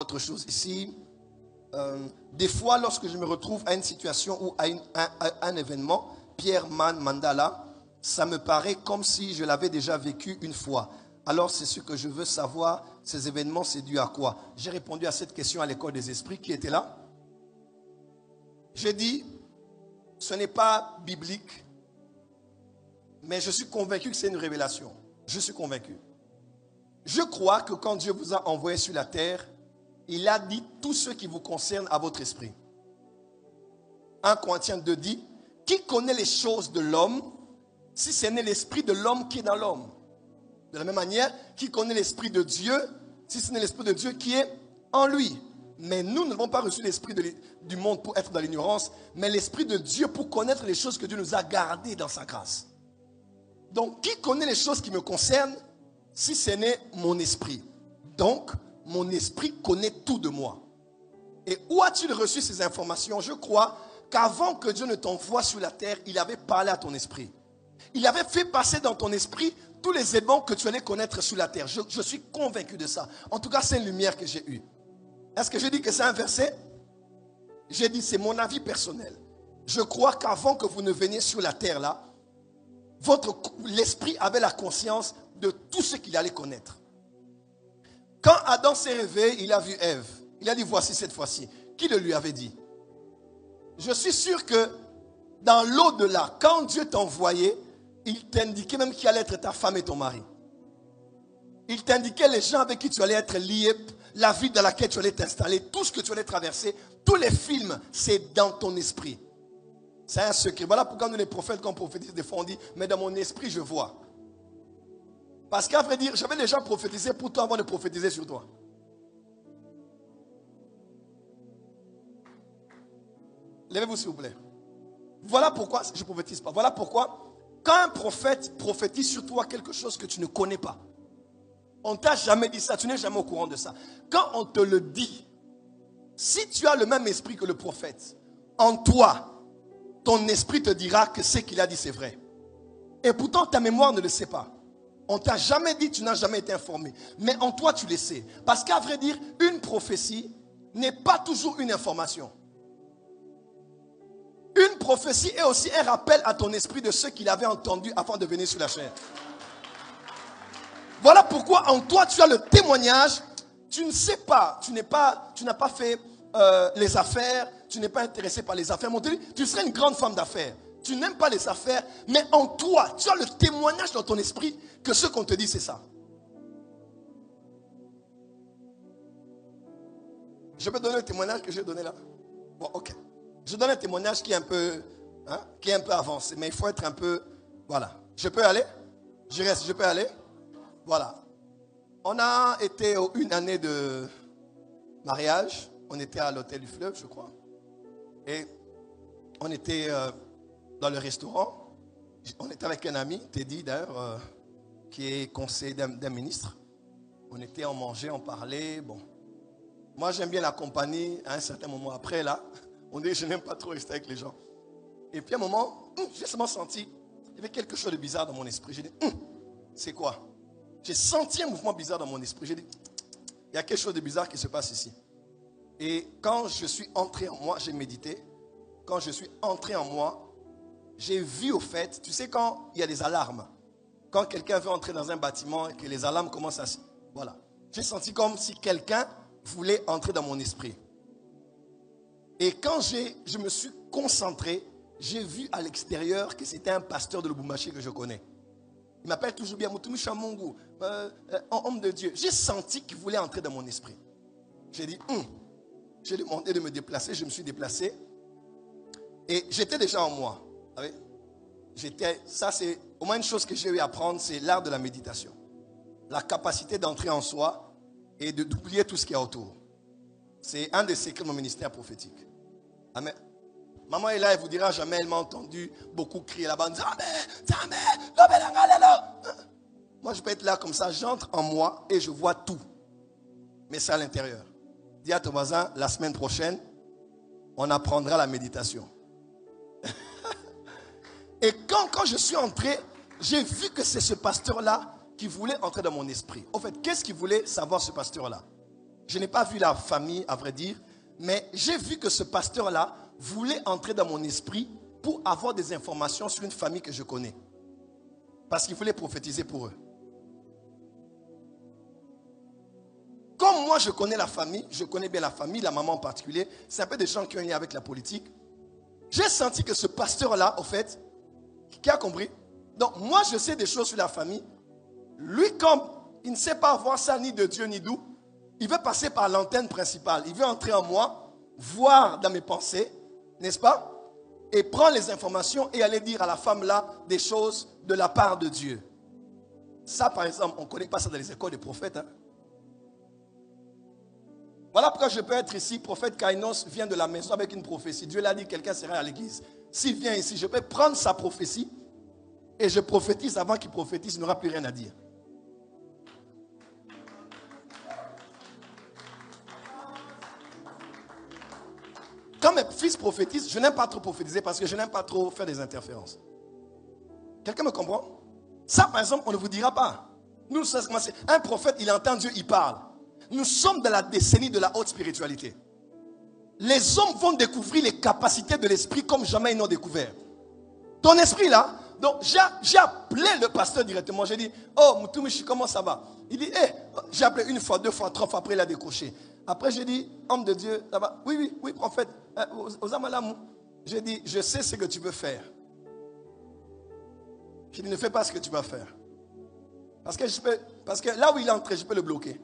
autre chose ici. Des fois, lorsque je me retrouve à une situation ou à un événement, Pierre Mandala, ça me paraît comme si je l'avais déjà vécu une fois. Alors, c'est ce que je veux savoir, ces événements, c'est dû à quoi? J'ai répondu à cette question à l'école des esprits qui était là. J'ai dit, ce n'est pas biblique, mais je suis convaincu que c'est une révélation. Je suis convaincu. Je crois que quand Dieu vous a envoyé sur la terre, il a dit tout ce qui vous concerne à votre esprit. 1 Corinthiens 2 dit, qui connaît les choses de l'homme, si ce n'est l'esprit de l'homme qui est dans l'homme? De la même manière, qui connaît l'esprit de Dieu, si ce n'est l'esprit de Dieu qui est en lui? Mais nous n'avons pas reçu l'esprit du monde pour être dans l'ignorance, mais l'esprit de Dieu pour connaître les choses que Dieu nous a gardées dans sa grâce. Donc, qui connaît les choses qui me concernent, si ce n'est mon esprit? Donc, mon esprit connaît tout de moi. Et où as-tu reçu ces informations? Je crois qu'avant que Dieu ne t'envoie sur la terre, il avait parlé à ton esprit. Il avait fait passer dans ton esprit tous les éléments que tu allais connaître sur la terre. Je suis convaincu de ça. En tout cas, c'est une lumière que j'ai eue. Est-ce que je dis que c'est un verset? J'ai dit, c'est mon avis personnel. Je crois qu'avant que vous ne veniez sur la terre là, l'esprit avait la conscience de tout ce qu'il allait connaître. Quand Adam s'est réveillé, il a vu Ève. Il a dit, voici cette fois-ci. Qui le lui avait dit? Je suis sûr que dans l'au-delà, quand Dieu t'envoyait, il t'indiquait même qui allait être ta femme et ton mari. Il t'indiquait les gens avec qui tu allais être lié, la vie dans laquelle tu allais t'installer, tout ce que tu allais traverser, tous les films, c'est dans ton esprit. C'est un secret. Voilà pourquoi nous les prophètes, quand on prophétise, des fois on dit, mais dans mon esprit je vois. Parce qu'à vrai dire, j'avais déjà prophétisé pour toi avant de prophétiser sur toi. Levez-vous s'il vous plaît. Voilà pourquoi je ne prophétise pas. Voilà pourquoi, quand un prophète prophétise sur toi quelque chose que tu ne connais pas, on ne t'a jamais dit ça, tu n'es jamais au courant de ça. Quand on te le dit, si tu as le même esprit que le prophète, en toi, ton esprit te dira que ce qu'il a dit c'est vrai. Et pourtant ta mémoire ne le sait pas. On ne t'a jamais dit, tu n'as jamais été informé. Mais en toi tu le sais. Parce qu'à vrai dire, une prophétie n'est pas toujours une information. Une prophétie est aussi un rappel à ton esprit de ce qu'il avait entendu avant de venir sur la chair. Voilà pourquoi en toi tu as le témoignage. Tu ne sais pas, tu n'as pas fait les affaires, tu n'es pas intéressé par les affaires. Tu serais une grande femme d'affaires. Tu n'aimes pas les affaires, mais en toi, tu as le témoignage dans ton esprit que ce qu'on te dit c'est ça. Je peux donner le témoignage que j'ai donné là? Bon, ok. Je donne un témoignage qui est un peu avancé, mais il faut être un peu, voilà. Je peux aller? Je reste, je peux aller? Voilà. On a été une année de mariage. On était à l'hôtel du Fleuve, je crois. Et on était dans le restaurant. On était avec un ami, Teddy d'ailleurs, qui est conseiller d'un ministre. On était, on mangeait, on parlait. Bon. Moi, j'aime bien la compagnie. À un certain moment après, là, on dit, je n'aime pas trop rester avec les gens. Et puis à un moment, j'ai seulement senti, il y avait quelque chose de bizarre dans mon esprit. J'ai dit, c'est quoi? J'ai senti un mouvement bizarre dans mon esprit. J'ai dit, il y a quelque chose de bizarre qui se passe ici. Et quand je suis entré en moi, j'ai médité. Quand je suis entré en moi, j'ai vu au fait, tu sais quand il y a des alarmes. Quand quelqu'un veut entrer dans un bâtiment et que les alarmes commencent à... Voilà. J'ai senti comme si quelqu'un voulait entrer dans mon esprit. Et quand je me suis concentré, j'ai vu à l'extérieur que c'était un pasteur de Lubumbashi que je connais. Il m'appelle toujours bien Moutoumi Chamungu, homme de Dieu. J'ai senti qu'il voulait entrer dans mon esprit. J'ai dit, j'ai demandé de me déplacer, je me suis déplacé. Et j'étais déjà en moi. Ça c'est au moins une chose que j'ai eu à apprendre, c'est l'art de la méditation. La capacité d'entrer en soi et d'oublier tout ce qu'il y a autour. C'est un des secrets de mon ministère prophétique. Amen. Maman est là, elle vous dira jamais, elle m'a entendu beaucoup crier là-bas. Moi, je peux être là comme ça, j'entre en moi et je vois tout. Mais c'est à l'intérieur. Dis à ton voisin, la semaine prochaine, on apprendra la méditation. Et quand je suis entré, j'ai vu que c'est ce pasteur-là qui voulait entrer dans mon esprit. En fait, qu'est-ce qu'il voulait savoir ce pasteur-là? Je n'ai pas vu la famille, à vrai dire, mais j'ai vu que ce pasteur-là voulait entrer dans mon esprit pour avoir des informations sur une famille que je connais. Parce qu'il voulait prophétiser pour eux. Comme moi, je connais la famille, je connais bien la famille, la maman en particulier, c'est un peu des gens qui ont un lien avec la politique. J'ai senti que ce pasteur-là, au fait, qui a compris? Donc, moi, je sais des choses sur la famille. Lui, comme il ne sait pas voir ça ni de Dieu ni d'où, il veut passer par l'antenne principale. Il veut entrer en moi, voir dans mes pensées, n'est-ce pas? Et prendre les informations et aller dire à la femme-là des choses de la part de Dieu. Ça, par exemple, on ne connaît pas ça dans les écoles des prophètes. Hein? Voilà pourquoi je peux être ici. Prophète Kainos vient de la maison avec une prophétie. Dieu l'a dit, quelqu'un sera à l'église. S'il vient ici, je peux prendre sa prophétie et je prophétise avant qu'il prophétise, il n'aura plus rien à dire. Quand mes fils prophétisent, je n'aime pas trop prophétiser parce que je n'aime pas trop faire des interférences. Quelqu'un me comprend? Ça, par exemple, on ne vous dira pas. Nous, un prophète, il entend Dieu, il parle. Nous sommes dans la décennie de la haute spiritualité. Les hommes vont découvrir les capacités de l'esprit comme jamais ils n'ont découvert. Ton esprit là, donc j'ai appelé le pasteur directement. J'ai dit, oh Moutoumouchi, comment ça va? Il dit, j'ai appelé une fois, deux fois, trois fois, après il a décroché. Après j'ai dit, homme de Dieu, ça va? Oui, prophète. Aux Amalamou, j'ai dit, je sais ce que tu veux faire. J'ai dit, ne fais pas ce que tu vas faire. Parce que là où il est entré, je peux le bloquer.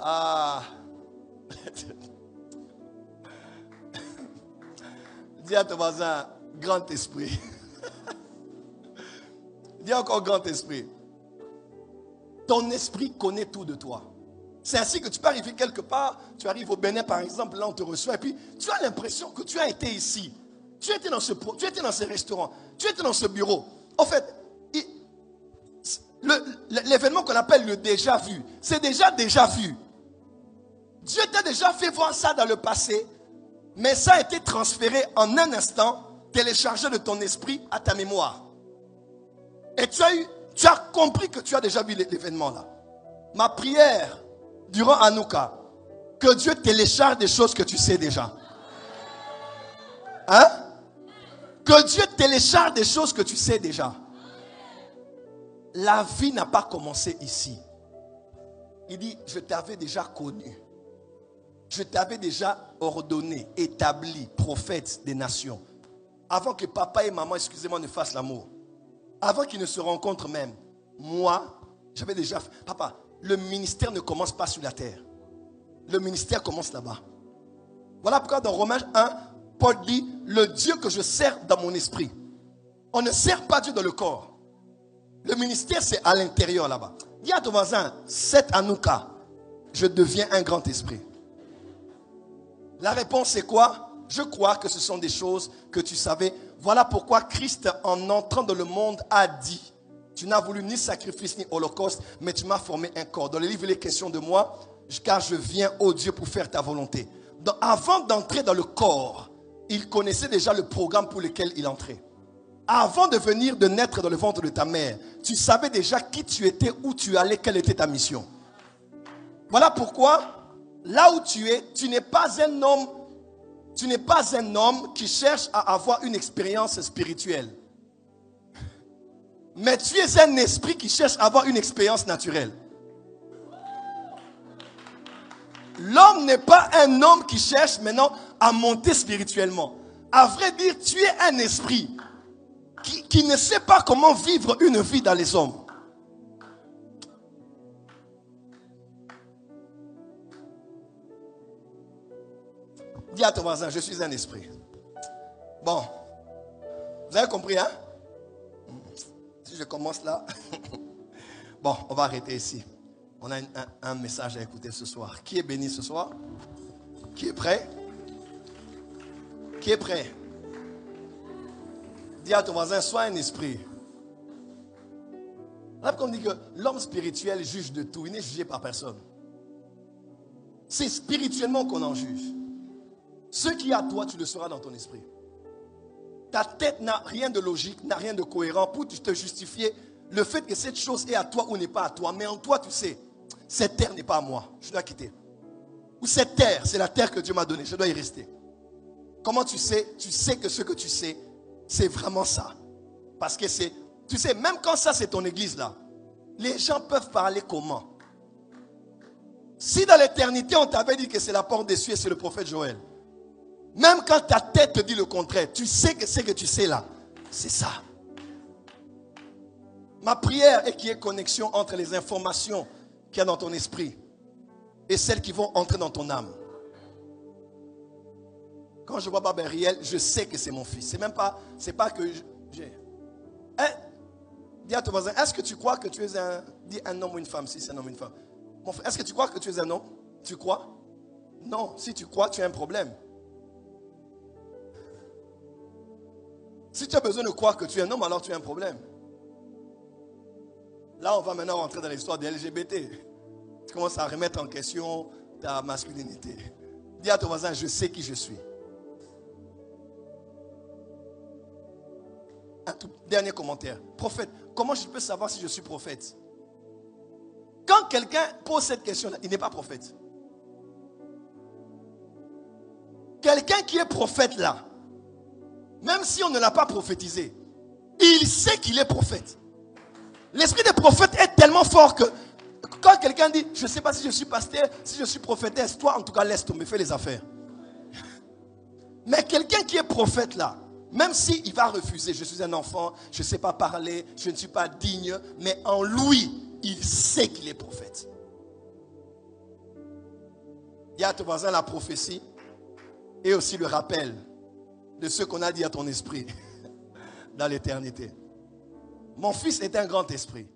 Ah. Dis à ton voisin, grand esprit. Dis encore grand esprit. Ton esprit connaît tout de toi. C'est ainsi que tu peux arriver quelque part, tu arrives au Bénin par exemple, là on te reçoit et puis tu as l'impression que tu as été ici. Tu étais dans ce restaurant, tu étais dans ce bureau. En fait, l'événement qu'on appelle le déjà vu, c'est déjà vu. Dieu t'a déjà fait voir ça dans le passé, mais ça a été transféré en un instant, téléchargé de ton esprit à ta mémoire. Et tu as compris que tu as déjà vu l'événement là. Ma prière durant Hanouka, que Dieu télécharge des choses que tu sais déjà. Hein? Que Dieu télécharge des choses que tu sais déjà. La vie n'a pas commencé ici. Il dit, je t'avais déjà connu. Je t'avais déjà ordonné, établi, prophète des nations. Avant que papa et maman, excusez-moi, ne fassent l'amour. Avant qu'ils ne se rencontrent même. Moi, j'avais déjà fait. Papa, le ministère ne commence pas sur la terre. Le ministère commence là-bas. Voilà pourquoi dans Romains 1, Paul dit, le Dieu que je sers dans mon esprit. On ne sert pas Dieu dans le corps. Le ministère, c'est à l'intérieur là-bas. Dis à ton voisin, cette Hanouka, je deviens un grand esprit. La réponse c'est quoi? Je crois que ce sont des choses que tu savais. Voilà pourquoi Christ, en entrant dans le monde, a dit, tu n'as voulu ni sacrifice ni holocauste, mais tu m'as formé un corps. Dans le livre, il est question de moi, car je viens, ô Dieu, pour faire ta volonté. Donc, avant d'entrer dans le corps, il connaissait déjà le programme pour lequel il entrait. Avant de venir, de naître dans le ventre de ta mère, tu savais déjà qui tu étais, où tu allais, quelle était ta mission. Voilà pourquoi, là où tu es, tu n'es pas un homme qui cherche à avoir une expérience spirituelle. Mais tu es un esprit qui cherche à avoir une expérience naturelle. L'homme n'est pas un homme qui cherche maintenant à monter spirituellement. À vrai dire, tu es un esprit qui ne sait pas comment vivre une vie dans les hommes. Dis à ton voisin, je suis un esprit. Bon, vous avez compris, hein? Si je commence là, bon, on va arrêter ici. On a un message à écouter ce soir. Qui est béni ce soir? Qui est prêt? Qui est prêt? Dis à ton voisin, sois un esprit. Là, comme on dit que l'homme spirituel juge de tout, il n'est jugé par personne. C'est spirituellement qu'on en juge. Ce qui est à toi, tu le sauras dans ton esprit. ta tête n'a rien de logique, n'a rien de cohérent pour te justifier le fait que cette chose est à toi ou n'est pas à toi. Mais en toi, tu sais, cette terre n'est pas à moi, je dois quitter. Ou cette terre, c'est la terre que Dieu m'a donnée, je dois y rester. Comment tu sais? Tu sais que ce que tu sais, c'est vraiment ça. Parce que c'est, tu sais, même quand ça c'est ton église là, les gens peuvent parler comment? Si dans l'éternité on t'avait dit que c'est la porte des cieux et c'est le prophète Joël, même quand ta tête te dit le contraire, tu sais que ce que tu sais là, c'est ça. Ma prière est qu'il y ait connexion entre les informations qu'il y a dans ton esprit et celles qui vont entrer dans ton âme. Quand je vois Baba Riel, je sais que c'est mon fils. C'est pas que j'ai. Hein? Dis à ton voisin, est-ce que tu crois que tu es un homme ou une femme? Si c'est un homme ou une femme. Mon frère, est-ce que tu crois que tu es un homme? Tu crois? Non, si tu crois, tu as un problème. Si tu as besoin de croire que tu es un homme, alors tu as un problème. Là, on va maintenant rentrer dans l'histoire des LGBT. Tu commences à remettre en question ta masculinité. Dis à ton voisin, je sais qui je suis. Un tout dernier commentaire. Prophète, comment je peux savoir si je suis prophète? Quand quelqu'un pose cette question-là, il n'est pas prophète. Quelqu'un qui est prophète là, même si on ne l'a pas prophétisé, il sait qu'il est prophète. L'esprit des prophètes est tellement fort que quand quelqu'un dit, je ne sais pas si je suis pasteur, si je suis prophétesse, toi en tout cas laisse tomber, fais les affaires. Mais quelqu'un qui est prophète là, même s'il va refuser, je suis un enfant, je ne sais pas parler, je ne suis pas digne, mais en lui, il sait qu'il est prophète. Il y a à ton voisin la prophétie et aussi le rappel de ce qu'on a dit à ton esprit dans l'éternité. Mon fils est un grand esprit.